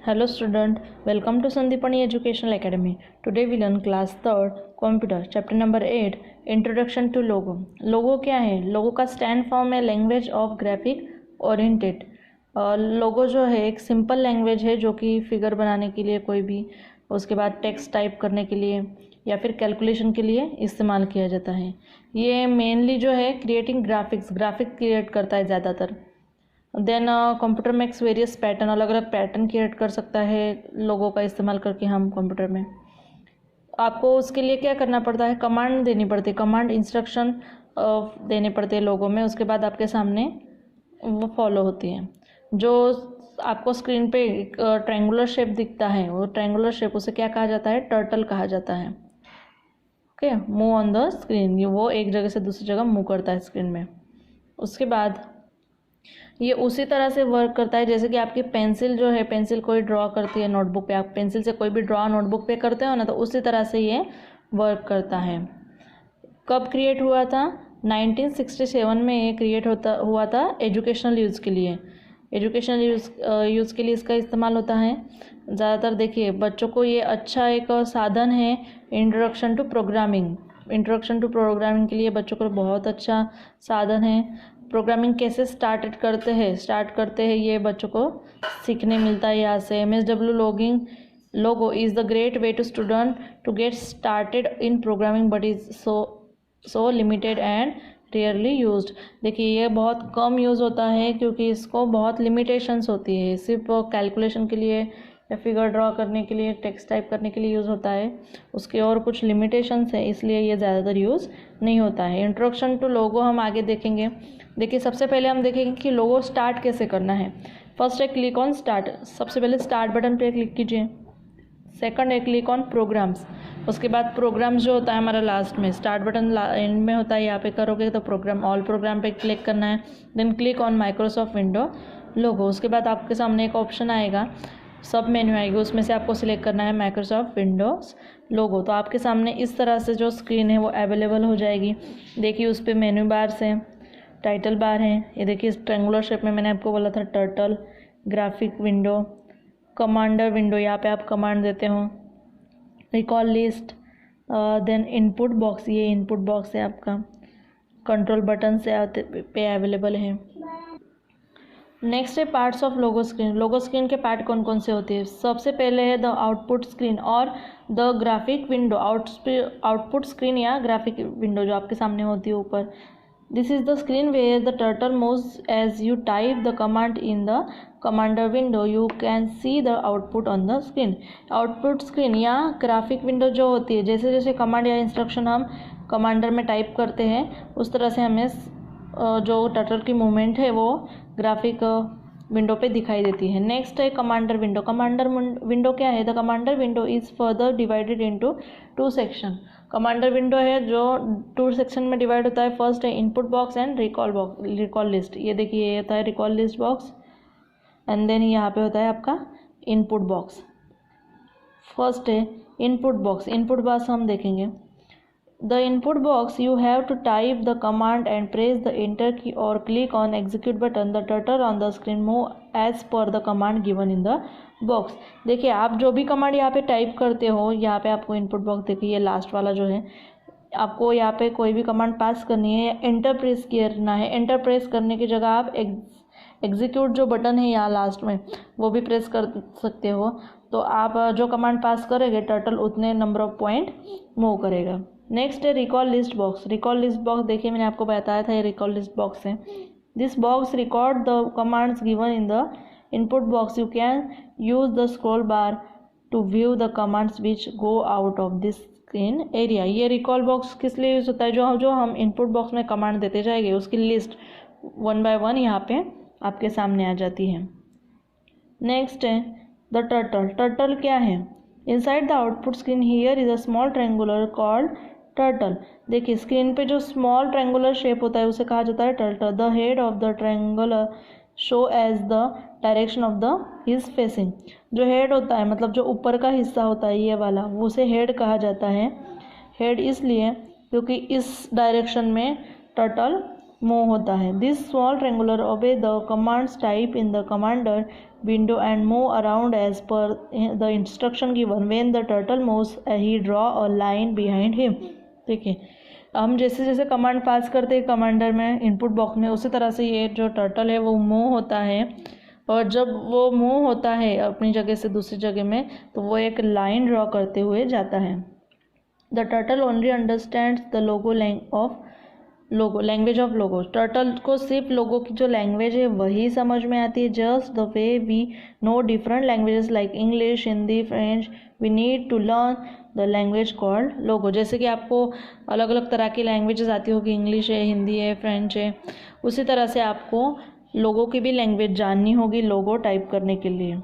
Hello student, welcome to Sandipani Educational Academy. Today we learn class 3rd Computer chapter number 8 Introduction to Logo. लोगो क्या है? लोगो का stand form है language of graphic oriented. लोगो जो है एक simple language है जो कि फिगर बनाने के लिए कोई भी, उसके बाद टेक्स्ट टाइप करने के लिए या फिर कैलकुलेशन के लिए इस्तेमाल किया जाता है। ये मेनली जो है क्रिएटिंग ग्राफिक क्रिएट करता है ज़्यादातर। Then computer makes various pattern, अलग अलग पैटर्न क्रिएट कर सकता है लोगों का इस्तेमाल करके। हम कंप्यूटर में आपको उसके लिए क्या करना पड़ता है, कमांड देनी पड़ती है, कमांड इंस्ट्रक्शन देने पड़ते हैं लोगों में। उसके बाद आपके सामने वो फॉलो होती है। जो आपको स्क्रीन पे एक ट्रायंगुलर शेप दिखता है, वो ट्रायंगुलर शेप उसे क्या कहा जाता है, टर्टल कहा जाता है। Okay, move on the screen, वो एक जगह से दूसरी जगह मूव करता है स्क्रीन में। उसके बाद ये उसी तरह से वर्क करता है जैसे कि आपकी पेंसिल जो है, पेंसिल कोई ड्रॉ करती है नोटबुक पे, आप पेंसिल से कोई भी ड्रॉ नोटबुक पे करते हो ना, तो उसी तरह से ये वर्क करता है। कब क्रिएट हुआ था? 1967 में ये क्रिएट हुआ था एजुकेशनल यूज़ के लिए। एजुकेशनल यूज़ के लिए इसका इस्तेमाल होता है ज़्यादातर। देखिए, बच्चों को ये अच्छा एक साधन है introduction to programming. Introduction to programming के लिए बच्चों को बहुत अच्छा साधन है। प्रोग्रामिंग कैसे स्टार्ट करते हैं ये बच्चों को सीखने मिलता है यहाँ से। MSW Logo is the great way to student to get started in programming but is so limited and rarely used. देखिए, ये बहुत कम यूज़ होता है क्योंकि इसको बहुत लिमिटेशंस होती है। सिर्फ कैलकुलेशन के लिए या फिगर ड्रॉ करने के लिए, टेक्स्ट टाइप करने के लिए यूज़ होता है, उसके और कुछ लिमिटेशंस है, इसलिए ये ज़्यादातर यूज़ नहीं होता है। इंट्रोडक्शन टू लोगो हम आगे देखेंगे। देखिए, सबसे पहले हम देखेंगे कि लोगो स्टार्ट कैसे करना है। फर्स्ट है क्लिक ऑन स्टार्ट, सबसे पहले स्टार्ट बटन पे क्लिक कीजिए। सेकंड है क्लिक ऑन प्रोग्राम्स, उसके बाद प्रोग्राम्स जो होता है हमारा लास्ट में, स्टार्ट बटन एंड में होता है, यहाँ पे करोगे तो प्रोग्राम, ऑल प्रोग्राम पे क्लिक करना है। Then click on Microsoft window logo. उसके बाद आपके सामने एक ऑप्शन आएगा, सब मेन्यू आएगी, उसमें से आपको सिलेक्ट करना है माइक्रोसॉफ्ट विंडोज़ लोगो। तो आपके सामने इस तरह से जो स्क्रीन है वो अवेलेबल हो जाएगी। देखिए, उस पर मेन्यू बार से टाइटल बार है, ये देखिए इस ट्रायंगुलर शेप में मैंने आपको बोला था turtle, graphic window, commander window, यहाँ पे आप कमांड देते हो, recall list, then input box, ये इनपुट बॉक्स है आपका, कंट्रोल बटन से पे अवेलेबल है। नेक्स्ट है parts of Logo screen. Logo screen के पार्ट कौन कौन से होते हैं? सबसे पहले है द आउटपुट स्क्रीन और the graphic window. Output screen या ग्राफिक विंडो जो आपके सामने होती है ऊपर, this is the screen where the turtle moves as you type the command in the commander window, you can see the output on the screen. Output screen या graphic window जो होती है, जैसे जैसे कमांड या इंस्ट्रक्शन हम commander में type करते हैं, उस तरह से हमें जो टर्टल की मूवमेंट है वो ग्राफिक विंडो पे दिखाई देती है। नेक्स्ट है कमांडर विंडो। कमांडर विंडो क्या है? The commander window is further divided into 2 section. Commander window है जो 2 सेक्शन में डिवाइड होता है। फर्स्ट है input box and recall list. ये देखिए, ये होता है recall list box and then यहाँ पे होता है आपका इनपुट बॉक्स। फर्स्ट है इनपुट बॉक्स। इनपुट बॉक्स हम देखेंगे। The input box, you have to type the command and press the enter key or click on execute button. The turtle on the screen move as per the command given in the box. देखिए, आप जो भी command यहाँ पे type करते हो, यहाँ पे आपको इनपुट बॉक्स देखिए, ये लास्ट वाला जो है, आपको यहाँ पे कोई भी कमांड पास करनी है या एंटर प्रेस करना है। एंटर प्रेस करने की जगह आप एग्जीक्यूट जो बटन है यहाँ लास्ट में, वो भी प्रेस कर सकते हो। तो आप जो कमांड पास करेंगे, टर्टल उतने नंबर ऑफ पॉइंट मूव करेगा। नेक्स्ट है recall list box. Recall list box देखिए, मैंने आपको बताया था ये रिकॉल लिस्ट बॉक्स है। This box record the commands given in the input box. You can use the scroll bar to view the commands which go out of this screen area. ये recall box किस लिए use होता है? जो हम input box में command देते जाएंगे, उसकी लिस्ट 1 by 1 यहाँ पे आपके सामने आ जाती है। नेक्स्ट है द टर्टल। टर्टल क्या है? Inside the output screen here is a small triangular called turtle. देखिए, स्क्रीन पे जो स्मॉल ट्रायंगुलर शेप होता है उसे कहा जाता है turtle. The head of the triangular show as the direction of the his facing. जो हेड होता है, मतलब जो ऊपर का हिस्सा होता है ये वाला, उसे हेड कहा जाता है। हेड इसलिए क्योंकि इस डायरेक्शन में टर्टल मूव होता है। This small triangular obey the commands type in the commander window and move around as per the instruction given. When the turtle moves he draw a line behind him. देखिए हम जैसे जैसे command पास करते हैं commander में input box में, उसी तरह से ये जो टर्टल है वो मूव होता है, और जब वो मूव होता है अपनी जगह से दूसरी जगह में तो वो एक लाइन ड्रॉ करते हुए जाता है। The turtle only understands the language of logo. Turtle को सिर्फ लोगों की जो लैंग्वेज है वही समझ में आती है। Just the way we know different languages like English, Hindi, French, we need to learn the language called Logo. जैसे कि आपको अलग अलग तरह की लैंग्वेजेस आती होगी, इंग्लिश है, हिंदी है, फ्रेंच है, उसी तरह से आपको लोगों की भी लैंग्वेज जाननी होगी लोगो टाइप करने के लिए।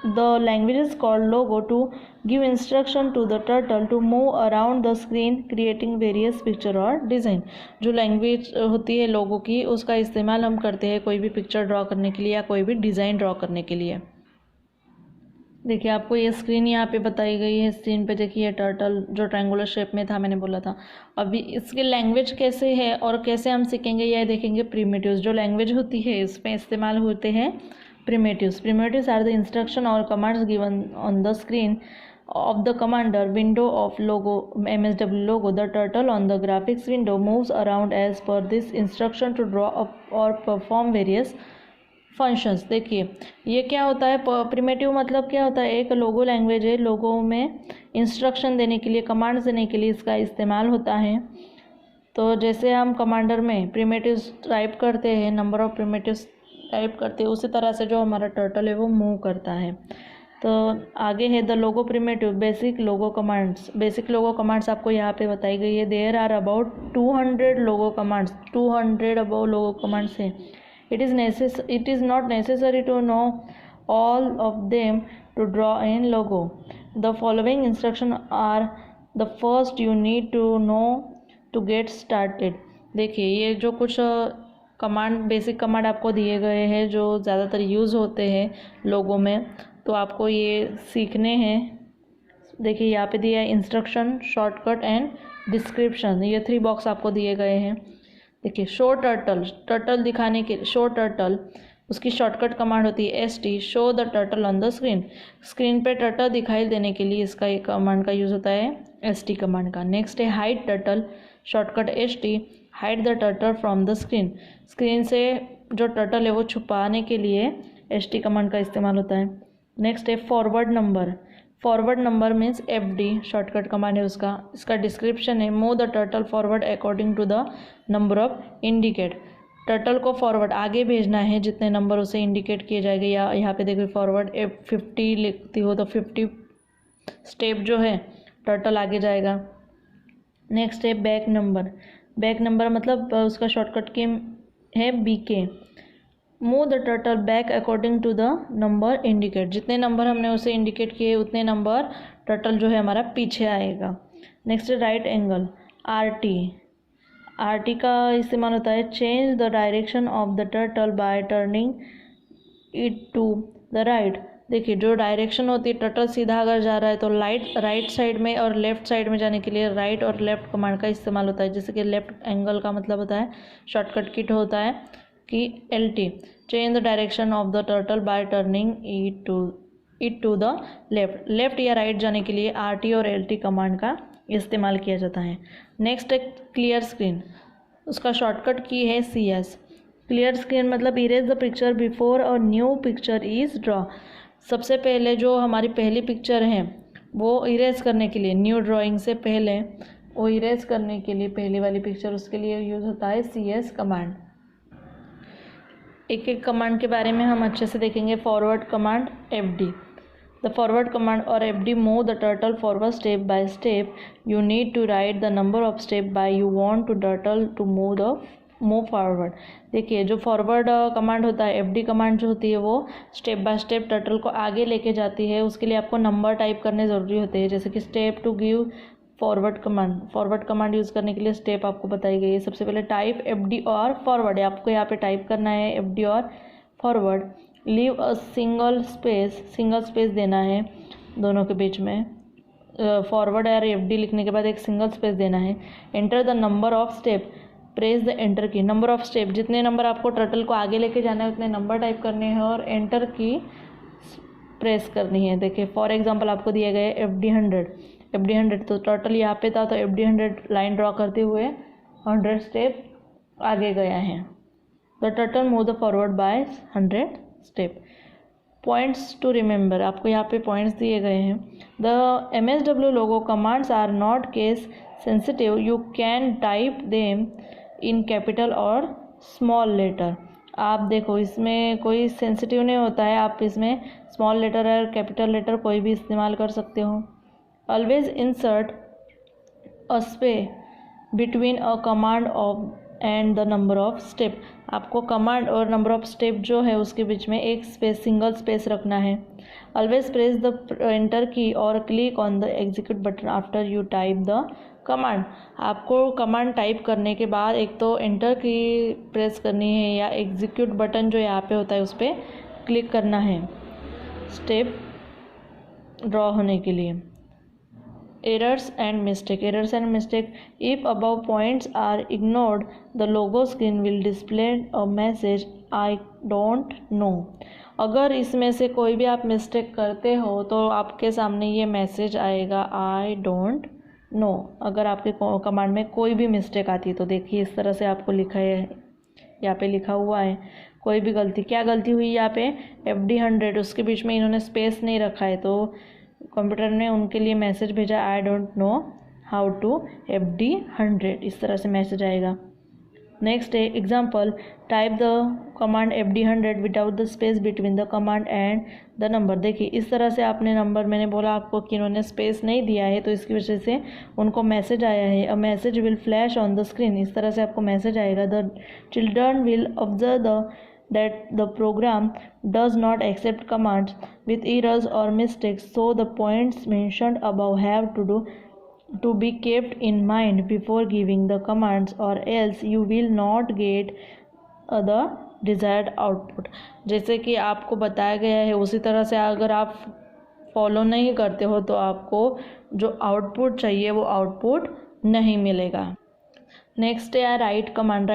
The language is called logo to give instruction to the turtle to move around the screen creating various picture और design। जो लैंग्वेज होती है लोगों की उसका इस्तेमाल हम करते हैं कोई भी पिक्चर ड्रॉ करने के लिए या कोई भी डिज़ाइन ड्रॉ करने के लिए। देखिए आपको ये स्क्रीन यहाँ पे बताई गई है। स्क्रीन पे देखिए टर्टल जो ट्रायंगुलर शेप में था, मैंने बोला था। अभी इसकी लैंग्वेज कैसे है और कैसे हम सीखेंगे यह देखेंगे। प्रिमिटिव्स जो लैंग्वेज होती है इसमें इस्तेमाल होते हैं primitives। Primitives are the instruction or commands given on the screen of the commander window of logo MSW logo। The turtle on the graphics window moves around as per this instruction to draw up or perform various functions। देखिए ये क्या होता है, primitive मतलब क्या होता है, एक लोगो लैंग्वेज है। लोगों में इंस्ट्रक्शन देने के लिए, कमांड्स देने के लिए इसका इस्तेमाल होता है। तो जैसे हम कमांडर में प्रिमिटिव्स टाइप करते हैं, नंबर ऑफ प्रिमिटिव्स टाइप करते हैं, उसी तरह से जो हमारा टर्टल है वो मूव करता है। तो आगे है the Logo primitive basic Logo commands. Basic Logo commands आपको यहाँ पे बताई गई है। There are about 200 Logo commands. 200 about Logo commands है। It is not necessary to know all of them to draw in Logo. The following instruction are the first you need to know to get started. देखिए ये जो कुछ command, basic command आपको दिए गए हैं जो ज़्यादातर यूज़ होते हैं लोगों में, तो आपको ये सीखने हैं। देखिए यहाँ पे दिया है इंस्ट्रक्शन, शॉर्टकट एंड डिस्क्रिप्शन। ये 3 बॉक्स आपको दिए गए हैं। देखिए शो टर्टल दिखाने के, शो टर्टल उसकी शॉर्टकट कमांड होती है ST, show the turtle on the screen. Screen पे टर्टल दिखाई देने के लिए इसका एक कमांड का यूज़ होता है ST कमांड का। नेक्स्ट है hide turtle, shortcut ST, hide the turtle from the screen. Screen से जो टर्टल है वो छुपाने के लिए ST कमांड का इस्तेमाल होता है। नेक्स्ट है forward number. Forward number means FD, shortcut command है उसका। इसका डिस्क्रिप्शन है move the turtle forward according to the number of indicate. Turtle को फॉरवर्ड आगे भेजना है जितने नंबर उसे इंडिकेट किए जाएंगे। या यहाँ पे देखो फॉरवर्ड 50 लिखती हो तो 50 स्टेप जो है टर्टल आगे जाएगा। नेक्स्ट है बैक नंबर। बैक नंबर मतलब उसका शॉर्टकट की है BK। Move the turtle back according to the number indicate. जितने नंबर हमने उसे इंडिकेट किए उतने नंबर टर्टल जो है हमारा पीछे आएगा। नेक्स्ट है राइट एंगल, RT का इस्तेमाल होता है change the direction of the turtle by turning it to the right. देखिए जो डायरेक्शन होती है, टर्टल सीधा अगर जा रहा है तो राइट साइड में और लेफ्ट साइड में जाने के लिए राइट और लेफ्ट कमांड का इस्तेमाल होता है। जैसे कि लेफ्ट एंगल का मतलब होता है, शॉर्टकट किट होता है कि LT, change the direction of the turtle by turning it to the left या राइट जाने के लिए RT और LT कमांड का इस्तेमाल किया जाता है। नेक्स्ट है क्लियर स्क्रीन, उसका शॉर्टकट की है CS। क्लियर स्क्रीन मतलब erase the picture before a new picture is draw. सबसे पहले जो हमारी पहली पिक्चर है वो इरेज करने के लिए, न्यू ड्राइंग से पहले वो इरेज करने के लिए पहली वाली पिक्चर, उसके लिए यूज़ होता है CS कमांड। एक एक कमांड के बारे में हम अच्छे से देखेंगे। Forward command FD। The forward command और FD move the turtle forward step by step. You need to write the number of step by you want to turtle to move forward. देखिए जो फॉरवर्ड कमांड होता है, FD command जो होती है वो step by step turtle को आगे लेके जाती है। उसके लिए आपको नंबर टाइप करने ज़रूरी होते हैं। जैसे कि step to give forward command use करने के लिए स्टेप आपको बताई गई है। सबसे पहले टाइप FD और फॉरवर्ड, आपको यहाँ पे टाइप करना है FD और forward. Leave a single space देना है दोनों के बीच में। फॉरवर्ड और FD लिखने के बाद एक सिंगल स्पेस देना है। Enter the number of step, press the enter की। नंबर ऑफ स्टेप, जितने नंबर आपको टर्टल को आगे लेके जाना है उतने नंबर टाइप करने हैं और एंटर की प्रेस करनी है। देखिए फॉर एग्जांपल आपको दिए गए FD 100, तो टर्टल यहाँ पे था तो FD 100 लाइन ड्रॉ करते हुए 100 स्टेप आगे गया है। The turtle move the forward by 100 step. Points to remember, आपको यहाँ पे पॉइंट्स दिए गए हैं। The MSW Logo commands are not case sensitive, you can type them in capital और स्मॉल लेटर। आप देखो इसमें कोई सेंसिटिव नहीं होता है, आप इसमें स्मॉल लेटर और कैपिटल लेटर कोई भी इस्तेमाल कर सकते हो। Always insert a space between a command of and the number of step. आपको कमांड और नंबर ऑफ स्टेप जो है उसके बीच में एक स्पेस, सिंगल स्पेस रखना है। ऑलवेज प्रेस द एंटर की और click on the execute button after you type the command. आपको कमांड टाइप करने के बाद एक तो एंटर की प्रेस करनी है या एग्जीक्यूट बटन जो यहाँ पे होता है उस पर क्लिक करना है स्टेप ड्रॉ होने के लिए। Errors and mistake, if above points are ignored the Logo screen will display a message I don't know. अगर इसमें से कोई भी आप मिस्टेक करते हो तो आपके सामने ये मैसेज आएगा आई डोंट नो। अगर आपके कमांड में कोई भी मिस्टेक आती है तो देखिए इस तरह से आपको लिखा है, यहाँ पे लिखा हुआ है कोई भी गलती। क्या गलती हुई यहाँ पे FD 100, उसके बीच में इन्होंने स्पेस नहीं रखा है तो कंप्यूटर ने उनके लिए मैसेज भेजा I don't know how to FD 100, इस तरह से मैसेज आएगा। नेक्स्ट है example, type the command FD 100 without the space between the command and the number. देखिए इस तरह से आपने नंबर, मैंने बोला आपको कि इन्होंने स्पेस नहीं दिया है तो इसकी वजह से उनको मैसेज आया है। A message will flash on the screen, इस तरह से आपको मैसेज आएगा। The children will observe that the program does not accept commands with errors or mistakes, so the points mentioned above have to be kept in mind before giving the commands, or else you will not get the desired output। जैसे कि आपको बताया गया है उसी तरह से अगर आप फॉलो नहीं करते हो तो आपको जो आउटपुट चाहिए वो आउटपुट नहीं मिलेगा। नेक्स्ट है राइट कमांड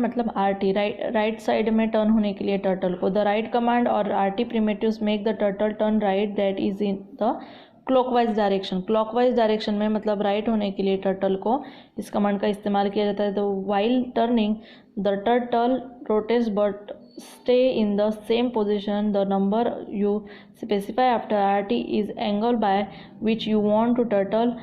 मतलब RT, राइट साइड में टर्न होने के लिए टर्टल को। द राइट कमांड और RT primitives make the turtle turn right, that is in the clockwise direction. Clockwise direction में मतलब राइट होने के लिए टर्टल को इस कमांड का इस्तेमाल किया जाता है। तो while turning the turtle rotates but stay in the same position, the number you specify after RT is angle by which you want to turtle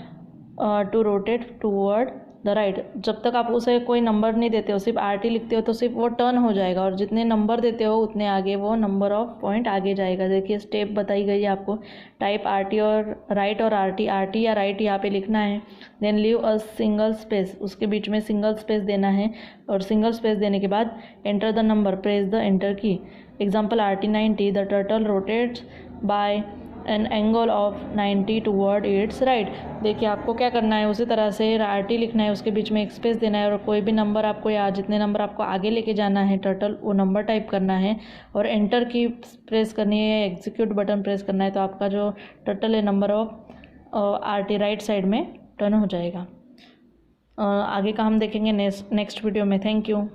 to rotate toward the right. जब तक आप उसे कोई नंबर नहीं देते हो, सिर्फ RT लिखते हो तो सिर्फ वो टर्न हो जाएगा और जितने नंबर देते हो उतने आगे वो नंबर ऑफ पॉइंट आगे जाएगा। देखिए स्टेप बताई गई है आपको, टाइप RT और राइट और RT या राइट यहाँ पे लिखना है। Then leave a single space, उसके बीच में सिंगल स्पेस देना है और सिंगल स्पेस देने के बाद enter the number, press the enter key. Example RT 90, the turtle rotates by an angle of 90 toward its right. देखिए आपको क्या करना है, उसी तरह से RT लिखना है, उसके बीच में एक स्पेस देना है और कोई भी नंबर आपको या जितने नंबर आपको आगे लेके जाना है टर्टल वो नंबर टाइप करना है और एंटर की प्रेस करनी है, एग्जीक्यूट बटन प्रेस करना है तो आपका जो टर्टल है number of RT right side में टर्न हो जाएगा। आगे का हम देखेंगे नेक्स्ट वीडियो में। Thank you.